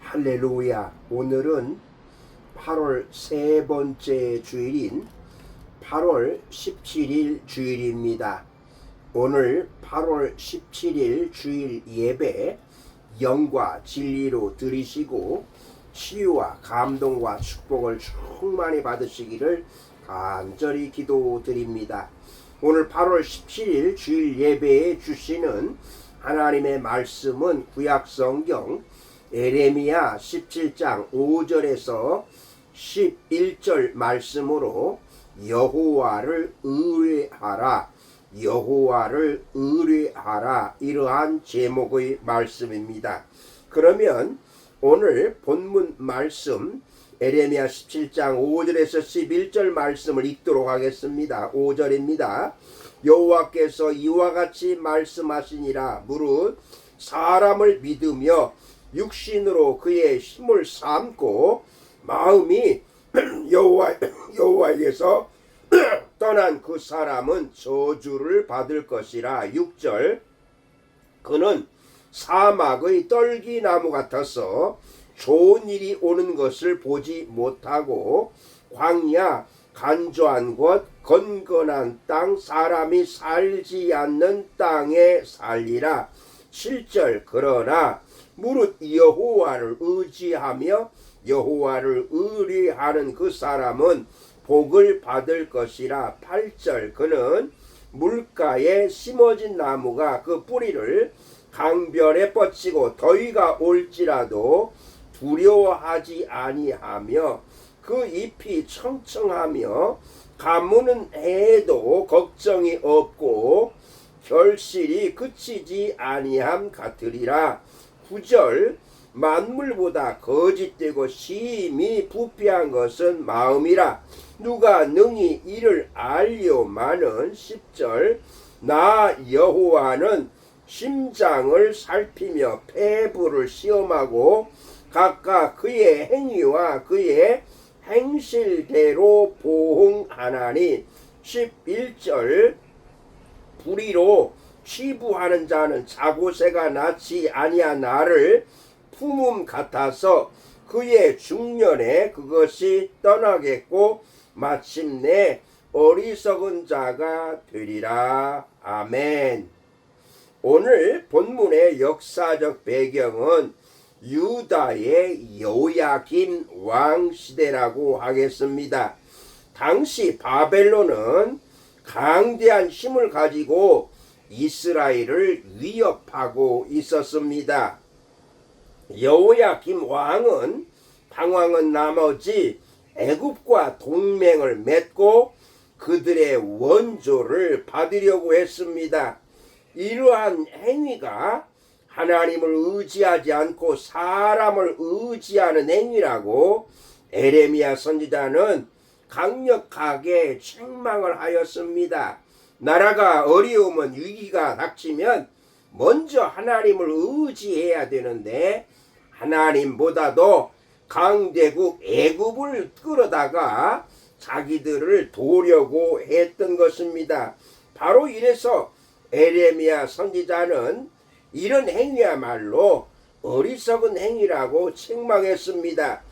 할렐루야. 오늘은 8월 세 번째 주일인 8월 17일 주일입니다. 오늘 8월 17일 주일 예배 영과 진리로 들으시고 치유와 감동과 축복을 충만히 받으시기를 간절히 기도드립니다. 오늘 8월 17일 주일 예배에 주시는 하나님의 말씀은 구약성경 에레미야 17장 5절에서 11절 말씀으로 여호와를 의뢰하라, 여호와를 의뢰하라, 이러한 제목의 말씀입니다. 그러면 오늘 본문 말씀 에레미야 17장 5절에서 11절 말씀을 읽도록 하겠습니다. 5절입니다. 여호와께서 이와 같이 말씀하시니라. 무릇 사람을 믿으며 육신으로 그의 힘을 삼고 마음이 여호와에게서 떠난 그 사람은 저주를 받을 것이라. 6절 그는 사막의 떨기나무 같아서 좋은 일이 오는 것을 보지 못하고 광야 간조한 곳 건건한 땅 사람이 살지 않는 땅에 살리라. 7절 그러나 무릇 여호와를 의지하며 여호와를 의뢰하는 그 사람은 복을 받을 것이라. 8절 그는 물가에 심어진 나무가 그 뿌리를 강변에 뻗치고 더위가 올지라도 두려워하지 아니하며 그 잎이 청청하며 가무는 해도 걱정이 없고 결실이 그치지 아니함 같으리라. 9절 만물보다 거짓되고 심히 부패한 것은 마음이라. 누가 능히 이를 알려마는. 10절 나 여호와는 심장을 살피며 폐부를 시험하고 각각 그의 행위와 그의 행실대로 보응하나니. 11절 불의로 취부하는 자는 자고새가 낳지 아니한 나를 품음 같아서 그의 중년에 그것이 떠나겠고 마침내 어리석은 자가 되리라. 아멘. 오늘 본문의 역사적 배경은 유다의 요야김 왕 시대라고 하겠습니다. 당시 바벨론은 강대한 힘을 가지고 이스라엘을 위협하고 있었습니다. 여호야김 왕은 방황한 나머지 애굽과 동맹을 맺고 그들의 원조를 받으려고 했습니다. 이러한 행위가 하나님을 의지하지 않고 사람을 의지하는 행위라고 에레미야 선지자는 강력하게 책망을 하였습니다. 나라가 어려우면 위기가 닥치면 먼저 하나님을 의지해야 되는데 하나님보다도 강대국 애굽을 끌어다가 자기들을 도우려고 했던 것입니다. 바로 이래서 에레미야 선지자는 이런 행위야말로 어리석은 행위라고 책망했습니다.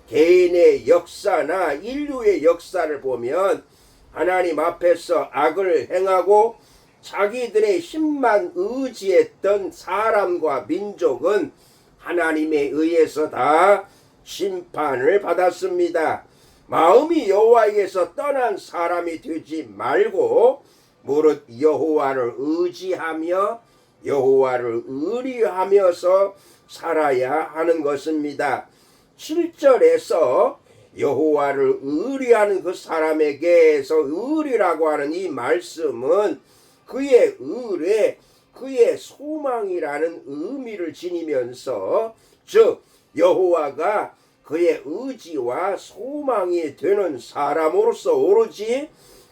개인의 역사나 인류의 역사를 보면 하나님 앞에서 악을 행하고 자기들의 힘만 의지했던 사람과 민족은 하나님에 의해서 다 심판을 받았습니다. 마음이 여호와에게서 떠난 사람이 되지 말고 무릇 여호와를 의지하며 여호와를 의뢰하면서 살아야 하는 것입니다. 7절에서 여호와를 의뢰하는 그 사람에게서 의뢰라고 하는 이 말씀은 그의 의뢰, 그의 소망이라는 의미를 지니면서 즉 여호와가 그의 의지와 소망이 되는 사람으로서 오로지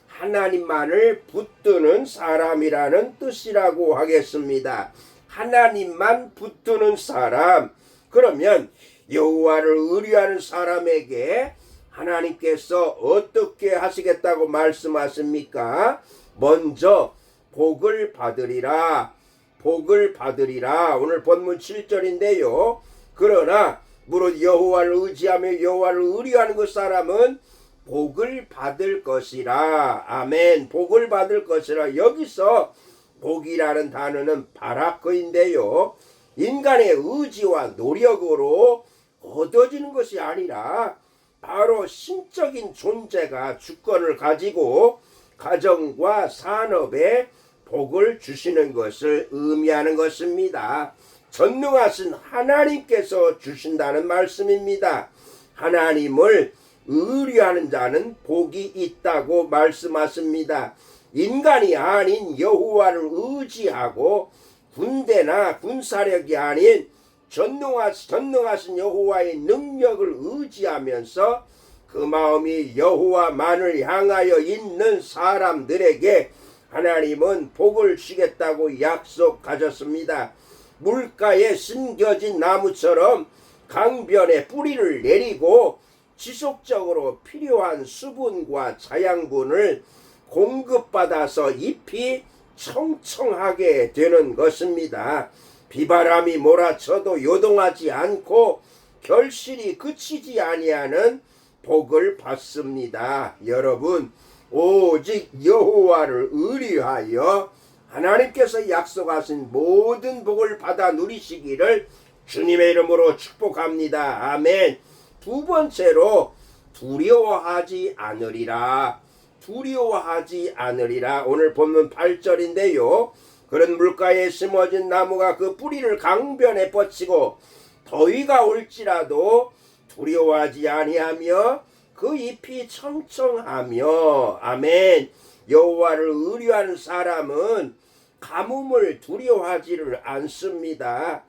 하나님만을 붙드는 사람이라는 뜻이라고 하겠습니다. 하나님만 붙드는 사람. 그러면 여호와를 의뢰하는 사람에게 하나님께서 어떻게 하시겠다고 말씀하십니까? 먼저 복을 받으리라. 복을 받으리라. 오늘 본문 7절인데요. 그러나 무릇 여호와를 의지하며 여호와를 의뢰하는 그 사람은 복을 받을 것이라. 아멘. 복을 받을 것이라. 여기서 복이라는 단어는 바라크인데요, 인간의 의지와 노력으로 얻어지는 것이 아니라 바로 신적인 존재가 주권을 가지고 가정과 산업에 복을 주시는 것을 의미하는 것입니다. 전능하신 하나님께서 주신다는 말씀입니다. 하나님을 의뢰하는 자는 복이 있다고 말씀하십니다. 인간이 아닌 여호와를 의지하고 군대나 군사력이 아닌 전능하신 여호와의 능력을 의지하면서 그 마음이 여호와만을 향하여 있는 사람들에게 하나님은 복을 주겠다고 약속하셨습니다. 물가에 심겨진 나무처럼 강변에 뿌리를 내리고 지속적으로 필요한 수분과 자양분을 공급받아서 잎이 청청하게 되는 것입니다. 비바람이 몰아쳐도 요동하지 않고 결실이 그치지 아니하는 복을 받습니다. 여러분, 오직 여호와를 의뢰하여 하나님께서 약속하신 모든 복을 받아 누리시기를 주님의 이름으로 축복합니다. 아멘. 두 번째로 두려워하지 않으리라. 두려워하지 않으리라. 오늘 본문 8절인데요. 그런 물가에 심어진 나무가 그 뿌리를 강변에 뻗치고 더위가 올지라도 두려워하지 아니하며 그 잎이 청청하며. 아멘. 여호와를 의뢰하는 사람은 가뭄을 두려워하지를 않습니다.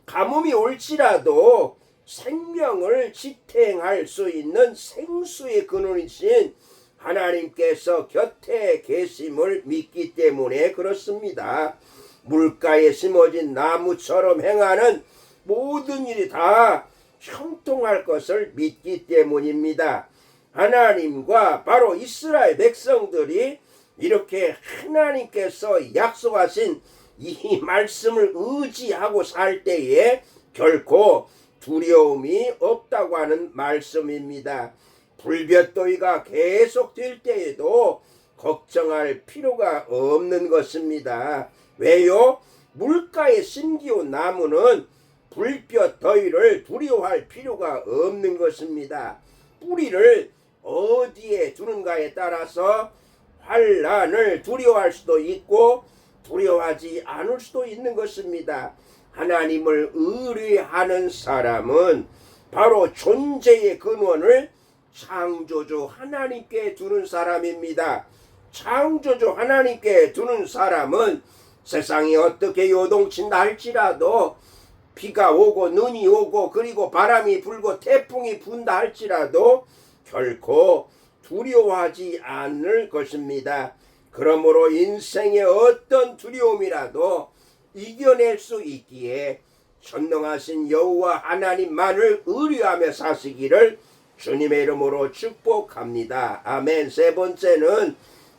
가뭄이 올지라도 생명을 지탱할 수 있는 생수의 근원이신 하나님께서 곁에 계심을 믿기 때문에 그렇습니다. 물가에 심어진 나무처럼 행하는 모든 일이 다 형통할 것을 믿기 때문입니다. 하나님과 바로 이스라엘 백성들이 이렇게 하나님께서 약속하신 이 말씀을 의지하고 살 때에 결코 두려움이 없다고 하는 말씀입니다. 불볕더위가 계속될 때에도 걱정할 필요가 없는 것입니다. 왜요? 물가에 심기운 나무는 불볕더위를 두려워할 필요가 없는 것입니다. 뿌리를 어디에 두는가에 따라서 환난을 두려워할 수도 있고 두려워하지 않을 수도 있는 것입니다. 하나님을 의뢰하는 사람은 바로 존재의 근원을 창조주 하나님께 두는 사람입니다. 창조주 하나님께 두는 사람은 세상이 어떻게 요동친다 할지라도, 비가 오고 눈이 오고 그리고 바람이 불고 태풍이 분다 할지라도 결코 두려워하지 않을 것입니다. 그러므로 인생의 어떤 두려움이라도 이겨낼 수 있기에 전능하신 여호와 하나님만을 의뢰하며 사시기를 주님의 이름으로 축복합니다. 아멘. 세 번째는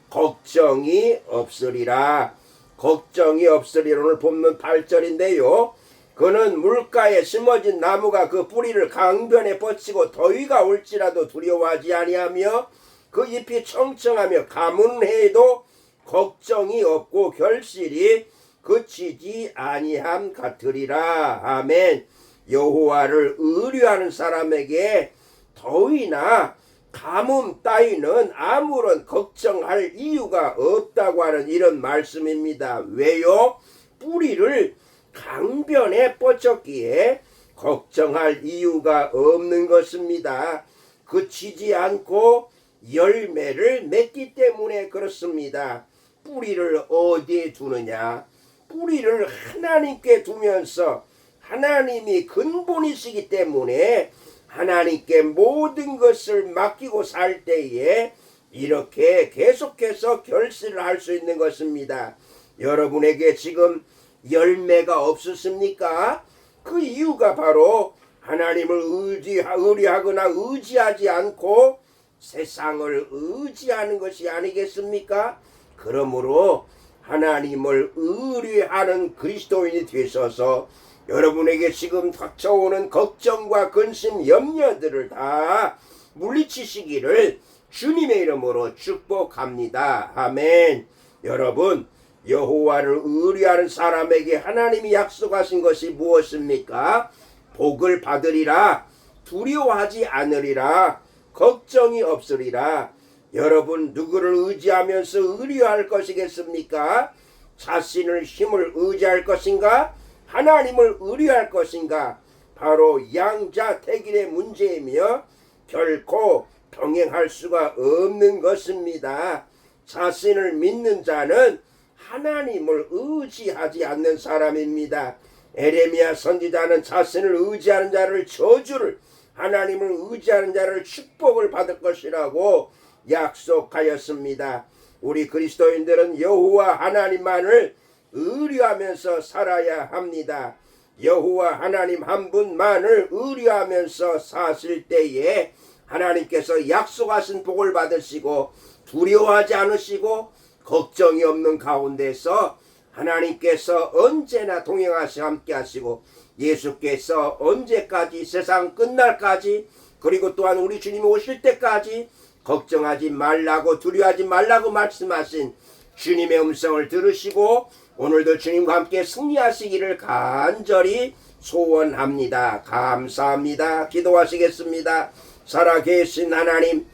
걱정이 없으리라. 걱정이 없으리라. 오늘 본문 8절인데요. 그는 물가에 심어진 나무가 그 뿌리를 강변에 뻗치고 더위가 올지라도 두려워하지 아니하며 그 잎이 청청하며 가뭄해도 걱정이 없고 결실이 그치지 아니함 같으리라. 아멘. 여호와를 의뢰하는 사람에게 더위나 가뭄 따위는 아무런 걱정할 이유가 없다고 하는 이런 말씀입니다. 왜요? 뿌리를 강변에 뻗쳤기에 걱정할 이유가 없는 것입니다. 그치지 않고 열매를 맺기 때문에 그렇습니다. 뿌리를 어디에 두느냐? 뿌리를 하나님께 두면서 하나님이 근본이시기 때문에 하나님께 모든 것을 맡기고 살 때에 이렇게 계속해서 결실을 할 수 있는 것입니다. 여러분에게 지금 열매가 없으십니까? 그 이유가 바로 하나님을 의뢰하거나 의지하지 않고 세상을 의지하는 것이 아니겠습니까? 그러므로 하나님을 의뢰하는 그리스도인이 되셔서 여러분에게 지금 닥쳐오는 걱정과 근심, 염려들을 다 물리치시기를 주님의 이름으로 축복합니다. 아멘. 여러분, 여호와를 의뢰하는 사람에게 하나님이 약속하신 것이 무엇입니까? 복을 받으리라, 두려워하지 않으리라, 걱정이 없으리라. 여러분, 누구를 의지하면서 의뢰할 것이겠습니까? 자신의 힘을 의지할 것인가? 하나님을 의뢰할 것인가? 바로 양자택일의 문제이며 결코 병행할 수가 없는 것입니다. 자신을 믿는 자는 하나님을 의지하지 않는 사람입니다. 에레미야 선지자는 자신을 의지하는 자를 저주를, 하나님을 의지하는 자를 축복을 받을 것이라고 약속하였습니다. 우리 그리스도인들은 여호와 하나님만을 의뢰하면서 살아야 합니다. 여호와 하나님 한 분만을 의뢰하면서 사실 때에 하나님께서 약속하신 복을 받으시고 두려워하지 않으시고 걱정이 없는 가운데서 하나님께서 언제나 동행하시고 함께하시고 예수께서 언제까지 세상 끝날까지 그리고 또한 우리 주님이 오실 때까지 걱정하지 말라고 두려워하지 말라고 말씀하신 주님의 음성을 들으시고 오늘도 주님과 함께 승리하시기를 간절히 소원합니다. 감사합니다. 기도하시겠습니다. 살아계신 하나님,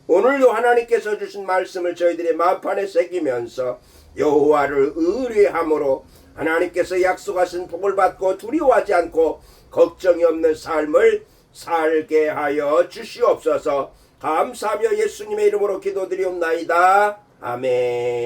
오늘도 하나님께서 주신 말씀을 저희들의 마음판에 새기면서 여호와를 의뢰함으로 하나님께서 약속하신 복을 받고 두려워하지 않고 걱정이 없는 삶을 살게 하여 주시옵소서. 감사하며 예수님의 이름으로 기도드리옵나이다. 아멘.